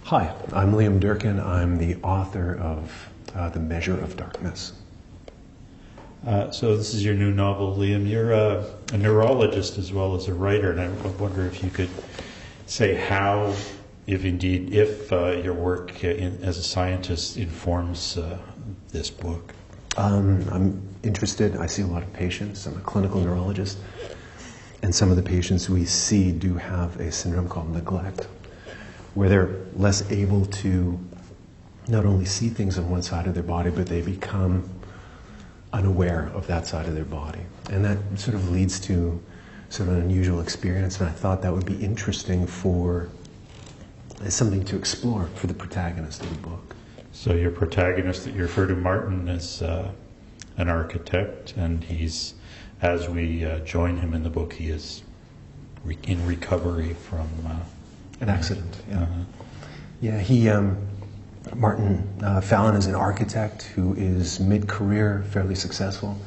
Hi, I'm Liam Durcan. I'm the author of The Measure of Darkness. So this is your new novel, Liam. You're a neurologist as well as a writer, and I wonder if you could say how, if your work as a scientist informs this book. I'm interested. I see a lot of patients. I'm a clinical neurologist. And some of the patients we see do have a syndrome called neglect, where they're less able to not only see things on one side of their body, but they become unaware of that side of their body. And that sort of leads to sort of an unusual experience, and I thought that would be interesting as something to explore for the protagonist of the book. So your protagonist, that you refer to Martin, is an architect, and he's, as we join him in the book, he is in recovery from an accident. Martin Fallon is an architect who is mid-career, fairly successful,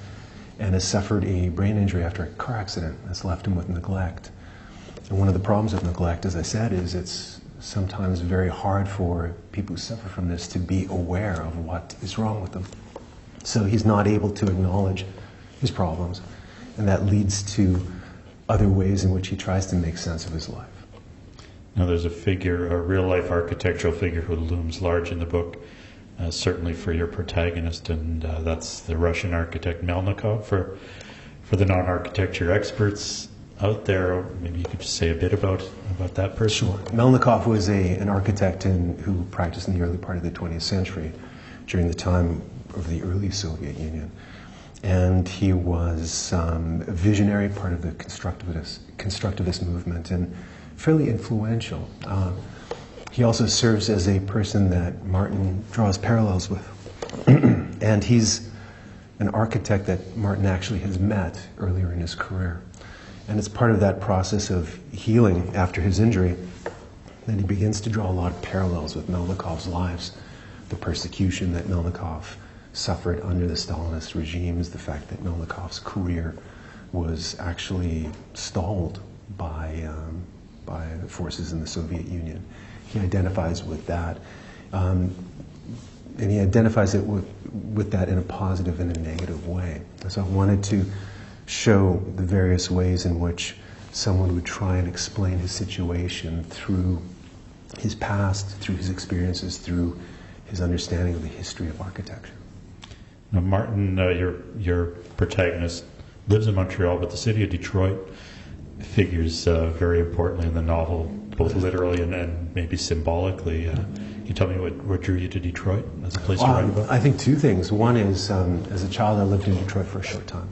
and has suffered a brain injury after a car accident that's left him with neglect. And one of the problems with neglect, as I said, is it's sometimes very hard for people who suffer from this to be aware of what is wrong with them. So he's not able to acknowledge his problems, and that leads to other ways in which he tries to make sense of his life. Now there's a real-life architectural figure who looms large in the book, certainly for your protagonist, and that's the Russian architect Melnikov. For the non-architecture experts out there, maybe you could just say a bit about that person. Sure. Melnikov was an architect who practiced in the early part of the 20th century, during the time of the early Soviet Union. And he was a visionary, part of the constructivist movement, and fairly influential. He also serves as a person that Martin draws parallels with. And he's an architect that Martin actually has met earlier in his career. And it's part of that process of healing after his injury that he begins to draw a lot of parallels with Melnikov's lives, the persecution that Melnikov suffered under the Stalinist regimes, the fact that Melnikov's career was actually stalled by the forces in the Soviet Union. He identifies with that, and he identifies it with that in a positive and a negative way. So I wanted to show the various ways in which someone would try and explain his situation through his past, through his experiences, through his understanding of the history of architecture. Now, Martin, your protagonist lives in Montreal, but the city of Detroit figures very importantly in the novel, both literally and maybe symbolically. Can you tell me what drew you to Detroit as a place to write about? I think two things. One is, as a child, I lived in Detroit for a short time.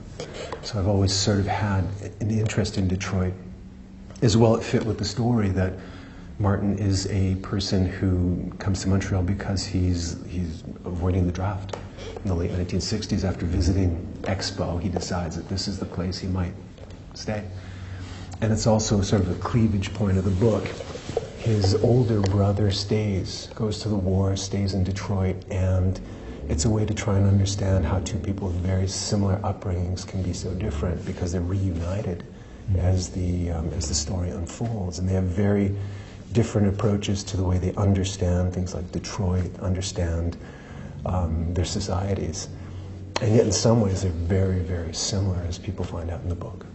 So I've always sort of had an interest in Detroit. As well, it fit with the story that Martin is a person who comes to Montreal because he's avoiding the draft. In the late 1960s, after visiting Expo, he decides that this is the place he might stay. And it's also sort of a cleavage point of the book. His older brother goes to the war, stays in Detroit, and it's a way to try and understand how two people with very similar upbringings can be so different, because they're reunited as the story unfolds, and they have very different approaches to the way they understand things like Detroit, understand their societies, and yet in some ways they're very, very similar, as people find out in the book.